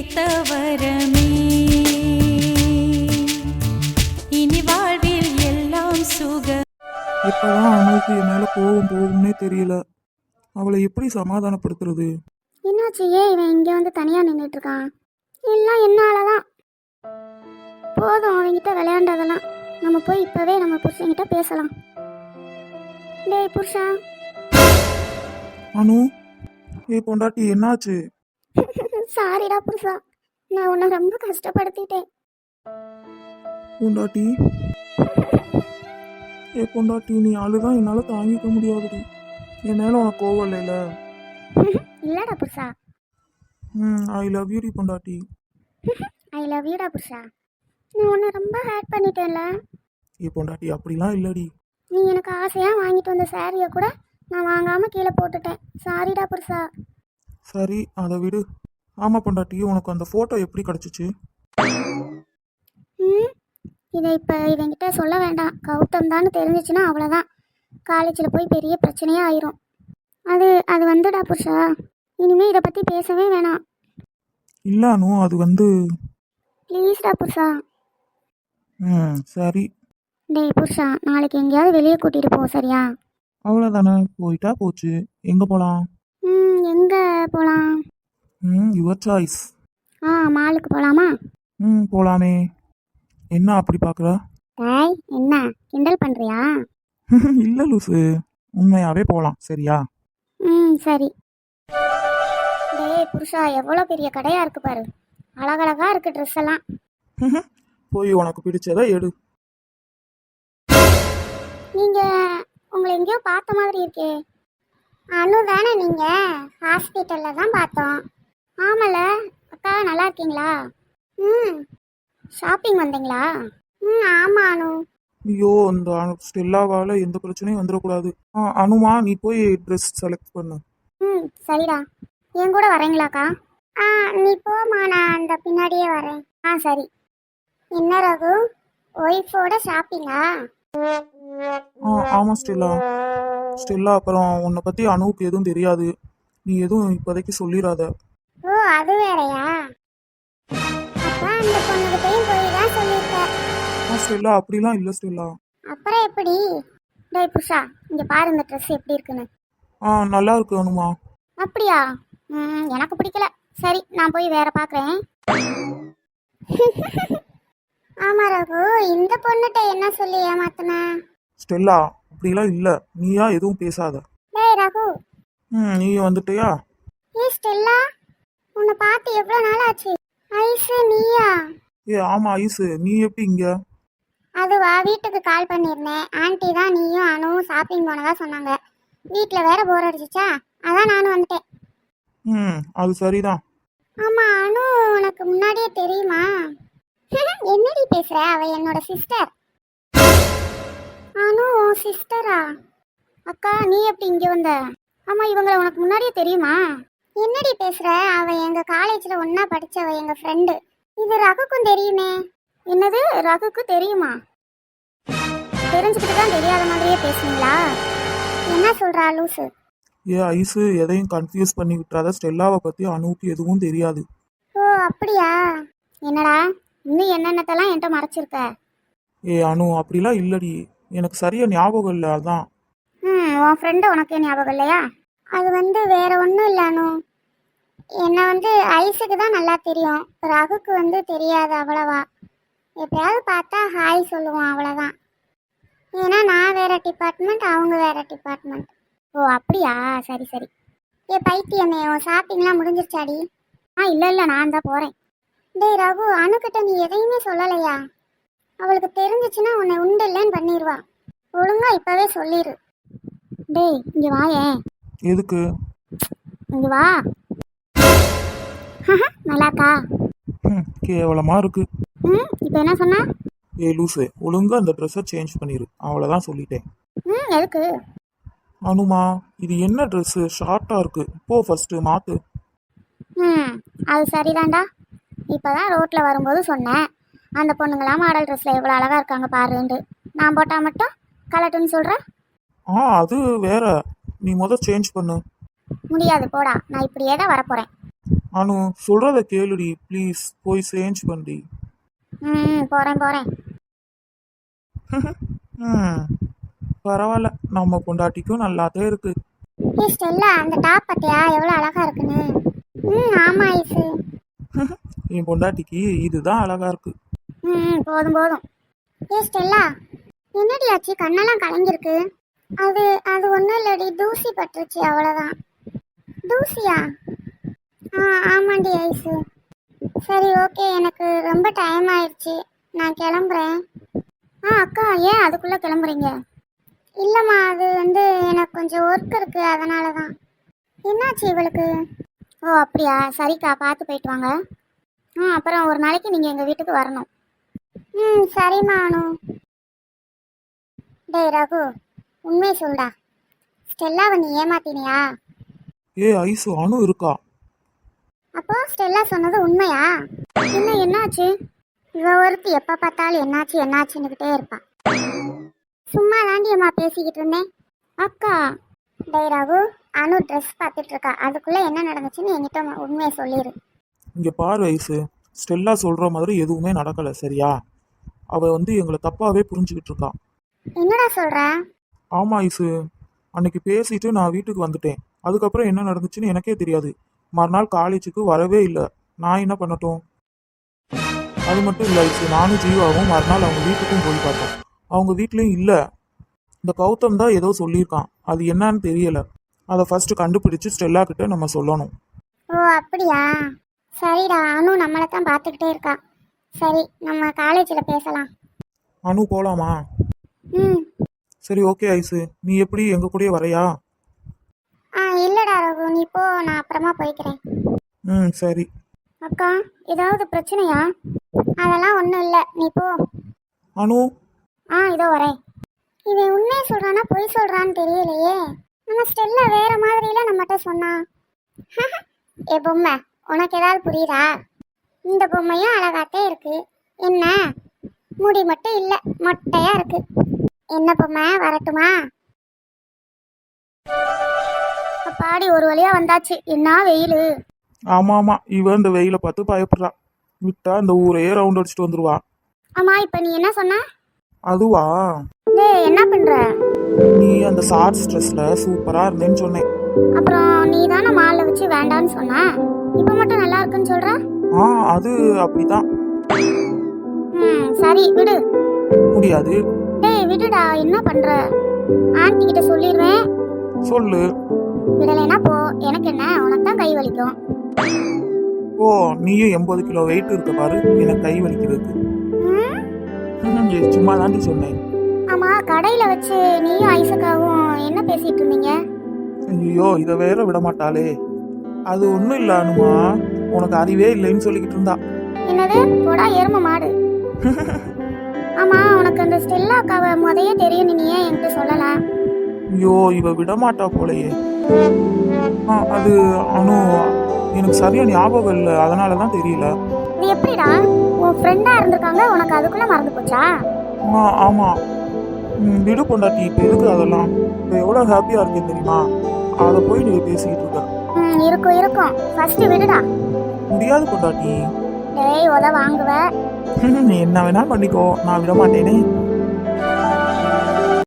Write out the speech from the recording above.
கிடைத்த வரமே இனி வாழ்வில் எல்லாம் சுக. எப்பதான் அனுவுக்கு என் மேல கோவம் போகும்னே தெரியல. அவளை எப்படி சமாதானப்படுத்துறது? என்னாச்சு? ஏன் இவன் இங்கே வந்து தனியாக நின்றுட்டு இருக்கான்? எல்லாம் என்னால தான். போதும் அவன்கிட்ட விளையாண்டதெல்லாம். நம்ம போய் இப்போவே நம்ம புருஷன்கிட்ட பேசலாம். டேய் புருஷா. அனு, ஏ பொண்டாட்டி என்னாச்சு? சாரிடா புருஷா, நான் உன்னை ரொம்ப கஷ்டப்படுத்திட்டேன். பொண்டாட்டி, ஏ பொண்டாட்டி, நீ அழுதான் என்னால தாங்கிக்க முடியாதுடி. என் மேல உனக்கு கோவம் இல்லைல? இல்லடா புருஷா. ஐ லவ் யூ டி பொண்டாட்டி. ஐ லவ் யூடா புருஷா. நான் உன்னை ரொம்ப ஹேட் பண்ணிட்டேன்ல. ஏ பொண்டாட்டி, அப்படிலாம் இல்லடி. நீ எனக்கு ஆசையாக வாங்கிட்டு வந்த சாரியை கூட நான் வாங்காமல் கீழே போட்டுட்டேன். சாரிடா புருஷா. சரி, அதை விடு. ஆமா பொண்டாட்டி, உனக்கு அந்த போட்டோ எப்படி கிடைச்சிச்சு? இதை இப்போ இவங்கிட்ட சொல்ல வேண்டாம். கௌதம் தான் தெரிஞ்சிச்சுன்னா அவ்வளோதான். காலேஜில் போய் பெரிய பிரச்சனையாக ஆயிரும். அது அது வந்துடா புருஷா, இனிமேல் இதை பற்றி பேசவே வேணாம். இல்ல அனு, அது ப்ளீஸ்டா புருஷா. சரி. டேய் புருஷா, நாளைக்கு எங்கேயாவது வெளியே கூட்டிகிட்டு போ, சரியா? அவ்வளோதானே, போயிட்டா போச்சு. எங்க போலாம்? எங்கே போகலாம்? Your choice. மாலுக்கு போகலாமா? போலாமே. என்ன அப்படி பார்க்குற? டேய், என்ன கிண்டல் பண்ணுறியா? இல்ல லூசு, உண்மையாவே போலாம், சரியா? சரி. டேய் புருஷா, எவ்வளோ பெரிய கடையாக இருக்கு பாரு. அழகழகா இருக்கு ட்ரெஸ் எல்லாம். போய் உனக்கு பிடிச்சதை எடு. நீங்கள் உங்களை எங்கேயோ பார்த்த மாதிரி இருக்கே. அனு தானே நீங்கள்? ஹாஸ்பிட்டலில் தான் பார்த்தோம். ஆமால அக்கா, நல்லா இருக்கீங்களா? ஷாப்பிங் வந்தீங்களா? ஆமாம் அனு. ஐயோ, அந்த ஸ்டெல்லாவால் எந்த பிரச்சனையும் வந்துடக்கூடாது. அனுமா, நீ போய் ட்ரெஸ் செலக்ட் பண்ணு. சரிடா. என் கூட வரீங்களாக்கா? நீ போமா, நான் அந்த பின்னாடியே வரேன். சரி. என்ன ரகு, ஒய்ஃபோட ஷாப்பிங்கா? ஆமாம் ஸ்டெல்லா. ஸ்டெல்லா, அப்புறம் உன்னை பற்றி அனுவுக்கு எதுவும் தெரியாது. நீ எதுவும் இப்போதைக்கு சொல்லிடாத. ஓ, அது வேறையா? அப்பா அந்த பொண்ணுகிட்டையும் போய் தான் சொல்லியிருக்க. ஸ்டெல்லா, அப்படிலாம் இல்லை ஸ்டெல்லா. அப்புறம் எப்படி? டேய் புஷா, இங்கே பாரு இந்த ட்ரெஸ் எப்படி இருக்குன்னு. நல்லா இருக்கு அனுமா. அப்படியா? எனக்கு பிடிக்கல. சரி, நான் போய் வேற பார்க்குறேன். ஆமா ரகு, இந்த பொண்ணுகிட்ட என்ன சொல்லி ஏமாத்தின? ஸ்டெல்லா, அப்படிலாம் இல்லை. நீயா எதுவும் பேசாத. டேய் ரகு. நீ வந்துட்டியா? ஸ்டெல்லா, உன்னை பார்த்து எவ்வளோ நாள் ஆச்சு? ஐஸு, நீயா? ஆமா ஐஸு, நீ எப்படி இங்க? அதுவா, வீட்டுக்கு கால் பண்ணியிருந்தேன். ஆன்ட்டி தான் நீயும் அனுவும் ஷாப்பிங் போனதா சொன்னாங்க. வீட்டில் வேற போர் அடிச்சிச்சா, அதான் நானும் வந்துட்டேன். அது சரிதான். ஆமா, அனு உனக்கு முன்னாடியே தெரியுமா? என்னடி பேசுற? அவ என்னோட சிஸ்டர். அனு உன் சிஸ்டரா? அக்கா, நீ எப்படி இங்கே வந்த? ஆமா, இவங்களை உனக்கு முன்னாடியே தெரியுமா? என்னடி பேசுற? அவ எங்க காலேஜ்ல ஒன்னா படிச்சவ, எங்க ஃப்ரெண்டு. இது ரகுக்கும் தெரியுமே. என்னது, ரகுக்கு தெரியுமா? தெரிஞ்சுக்கிட்டு தான் தெரியாத மாதிரியே பேசுனீங்களா? என்ன சொல்றா லூசு? ஐஸு, எதையும் கன்ஃபியூஸ் பண்ணி விட்டுறாத. ஸ்டெல்லாவை பற்றி அனுவுக்கு எதுவும் தெரியாது. ஓ அப்படியா? என்னடா, இன்னும் என்னென்னத்தெல்லாம் என்கிட்ட மறைச்சிருக்க? அனு, அப்படிலாம் இல்லடி. எனக்கு சரியா ஞாபகம் இல்லை, அதான். உன் ஃப்ரெண்டு உனக்கு ஞாபகம் இல்லையா? அது வேற ஒன்றும் இல்லை அனு. என்னை ஐஸுக்கு தான் நல்லா தெரியும். ரகுக்கு தெரியாது அவ்வளவா. எப்பயாவது பார்த்தா ஹாய் சொல்லுவோம், அவ்வளோதான். ஏன்னா நான் வேற டிபார்ட்மெண்ட், அவங்க வேற டிபார்ட்மெண்ட். ஓ அப்படியா? சரி சரி. பைத்தியமே, உன் ஷாப்பிங்லாம் முடிஞ்சிருச்சாடி? இல்லை நான் தான் போகிறேன். டேய் ரகு, அணுக்கிட்ட நீ எதையுமே சொல்லலையா? அவளுக்கு தெரிஞ்சிச்சுன்னா உன்னை உண்டு இல்லைன்னு பண்ணிடுவா. ஒழுங்கா இப்போவே சொல்லிடு. டேய் இங்கே வாயேன். எதுக்கு? இங்கே வா. நல்லாக்கா? கேவலமா இருக்கு. இப்போ என்ன சொன்னா? லூசு, ஒழுங்கா அந்த ட்ரெஸ்ஸை சேஞ்ச் பண்ணிடு, அவ்வளோதான் சொல்லிட்டேன். எதுக்கு? அனுமா, இது என்ன ட்ரெஸ்ஸு? ஷார்ட்டாக இருக்கு. போ ஃபர்ஸ்ட் மாத்து. அது சரிதான்டா. இப்போதான் ரோட்டில் வரும்போது சொன்னேன், அந்த பொண்ணுங்களாம் மாடல் ட்ரெஸ்ஸில் எவ்வளோ அழகாக இருக்காங்க பாருன்ட்டு. நான் போட்டால் மட்டும் கலட்டுன்னு சொல்கிறேன். அது வேற. நீ சேஞ்ச் பண்ணு. முடியாது, போடா. நான் இப்படியே தான் வரப்போகிறேன். அனு சொல்றத கேளுடி ப்ளீஸ், போய் சேஞ்ச் பண்ணி. போறேன் போறேன். ம் பரவாயில்ல, நம்ம பொண்டாட்டிக்கும் நல்லாதான் இருக்கு. ஏ ஸ்டெல்லா, அந்த டாப் பார்த்தியா எவ்வளோ அழகா இருக்குன்னு? ஆமா ஐசு. என் பொண்டாட்டிக்கு இதுதான் அழகா இருக்கு. போதும் போதும். ஏ ஸ்டெல்லா, என்னடி ஆச்சு? கண்ணெல்லாம் கலங்கிருக்கு. அது அது ஒன்றும் இல்லடி, தூசி பட்டுருச்சு அவ்வளோதான். தூசியா? ஆமாண்டி ஐசு. சரி ஓகே, எனக்கு ரொம்ப டைம் ஆயிடுச்சு, நான் கிளம்புறேன். அக்கா, ஏன் அதுக்குள்ளே கிளம்புறீங்க? இல்லைம்மா, அது வந்து எனக்கு கொஞ்சம் ஒர்க் இருக்கு, அதனால தான். என்னாச்சு இவளுக்கு? ஓ அப்படியா, சரிக்கா, பார்த்து போயிட்டு வாங்க. அப்புறம் ஒரு நாளைக்கு நீங்கள் எங்கள் வீட்டுக்கு வரணும். சரிம்மா அனு. டேய் ரகு, உண்மையை சொல்டா, ஸ்டெல்லாவை நீ ஏமாத்தினியா? ஏ ஐசு, அனு இருக்கா? அப்போ ஸ்டெல்லா சொன்னது உண்மையா? என்னாச்சு? இவ ஒருத்தி எப்போ பார்த்தாலும் என்னாச்சு என்னாச்சுன்னுக்கிட்டே இருப்பா. சும்மா தாண்டி அம்மா பேசிக்கிட்டு இருந்தேன். அக்கா. டேய் ரகு, அனு ட்ரெஸ் பார்த்துட்டு இருக்கா, அதுக்குள்ளே என்ன நடந்துச்சுன்னு என்கிட்ட உண்மையை சொல்லிடு. இங்க பாரு ஐசு, ஸ்டெல்லா சொல்ற மாதிரி எதுவுமே நடக்கல, சரியா? அவ வந்து எங்களை தப்பாவே புரிஞ்சுக்கிட்டு இருக்கா. என்னடா சொல்ற? ஆமா ஐசு, அன்னைக்கு பேசிட்டு நான் வீட்டுக்கு வந்துட்டேன். அதுக்கப்புறம் என்ன நடந்துச்சுன்னு எனக்கே தெரியாது. மறுநாள் காலேஜுக்கு வரவே இல்லை. நான் என்ன பண்ணட்டும்? அது மட்டும் இல்லை ஐசு, நானும் ஜீவாவும் மறுநாள் அவங்க வீட்டுக்கும் போய் பார்த்தோம். அவங்க வீட்லேயும் இல்லை. இந்த கௌதம் தான் ஏதோ சொல்லியிருக்கான், அது என்னன்னு தெரியல. அதை ஃபர்ஸ்ட் கண்டுபிடிச்சு ஸ்டெல்லா கிட்ட நம்ம சொல்லணும். ஓ அப்படியா? சரிடா, அனு நம்மளை தான் பார்த்துக்கிட்டே இருக்கா. சரி, நம்ம காலேஜில் பேசலாம். அனு போலாமா? சரி ஓகே ஐசு, நீ எப்படி எங்க கூடயே வரையா? இல்லடா ரகு, நீ போ, நான் அப்புறமா போய்க்கிறேன். சரி. அக்கா, ஏதாவது பிரச்சனையா? அதெல்லாம் ஒன்றும் இல்லை, நீ போ. அனு. இதோ வரேன். இவன் உண்மையை சொல்றானா பொய் சொல்றான்னு தெரியலையே. நம்ம ஸ்டெல்லா வேற மாதிரில நம்மகிட்ட சொன்னா. ஏ பொம்மை, உனக்கு ஏதாவது புரியுதா? இந்த பொம்மையும் அழகாத்தே இருக்கு. என்ன முடி மட்டும் இல்லை, மொட்டையா இருக்கு. என்ன பொம்மை, வரட்டுமா? பாடி ஒரு வழியா வந்தாச்சு. என்ன வெயில். ஆமா ஆமா, இவ இந்த வெயில பார்த்து பயப்படுறா. விட்டா இந்த ஊரையே ரவுண்ட் அடிச்சுட்டு வந்துருவா. ஆமா, இப்ப நீ என்ன சொன்ன? அதுவா, என்ன பண்ற? நீ அந்த ஷார்ட்ஸ் ட்ரெஸ்ல சூப்பரா இருந்தேன்னு சொன்னேன். அப்புறம் நீ தானே மால்ல வச்சு வேண்டான்னு சொன்ன, இப்ப மட்டும் நல்லா இருக்குன்னு சொல்ற? அது அப்படிதான். சரி விடு. முடியாது. டேய் விடுடா, என்ன பண்ற? ஆன்ட்டி கிட்ட சொல்லிடுவேன். சொல்லு. விடலைனா போ, எனக்கு என்ன, உனக்கு தான் கை வலிக்கும். ஓ, நீயும் 80 கிலோ வெயிட் இருக்க பாரு, எனக்கு கை வலிக்கிறதுக்கு. சும்மா தாண்டி சொன்னேன். ஆமா, கடையில வச்சு நீயும் ஐசக்காவும் என்ன பேசிட்டு இருந்தீங்க? ஐயோ, இத வேற விட மாட்டாளே. அது ஒண்ணும் இல்ல அனுமா, உனக்கு அறிவே இல்லைன்னு சொல்லிக்கிட்டு இருந்தா. என்னது? போடா எரும மாடு. ஆமா, உனக்கு அந்த ஸ்டெல்லா அக்காவை முதைய தெரியும், நீ ஏன் என்கிட்ட சொல்லல? ஐயோ, இவ விட மாட்டா போலயே. அது அனு, எனக்கு சரியா ஞாபகம் இல்லை, அதனாலதான் தெரியல. இது எப்படிடா? உன் ஃப்ரெண்டா இருந்திருக்காங்க, உனக்கு அதுக்குள்ள மறந்து போச்சா? ஆமா. விடு பொண்டாட்டி, இப்ப எதுக்கு அதெல்லாம்? இப்ப எவ்வளவு ஹாப்பியா இருக்கேன் தெரியுமா? அதை போய் நீ பேசிக்கிட்டு இருக்க. இருக்கும். ஃபர்ஸ்ட் விடுடா. முடியாது பொண்டாட்டி. டேய், உத வாங்குவ. நீ என்ன வேணா பண்ணிக்கோ, நான் விட மாட்டேனே.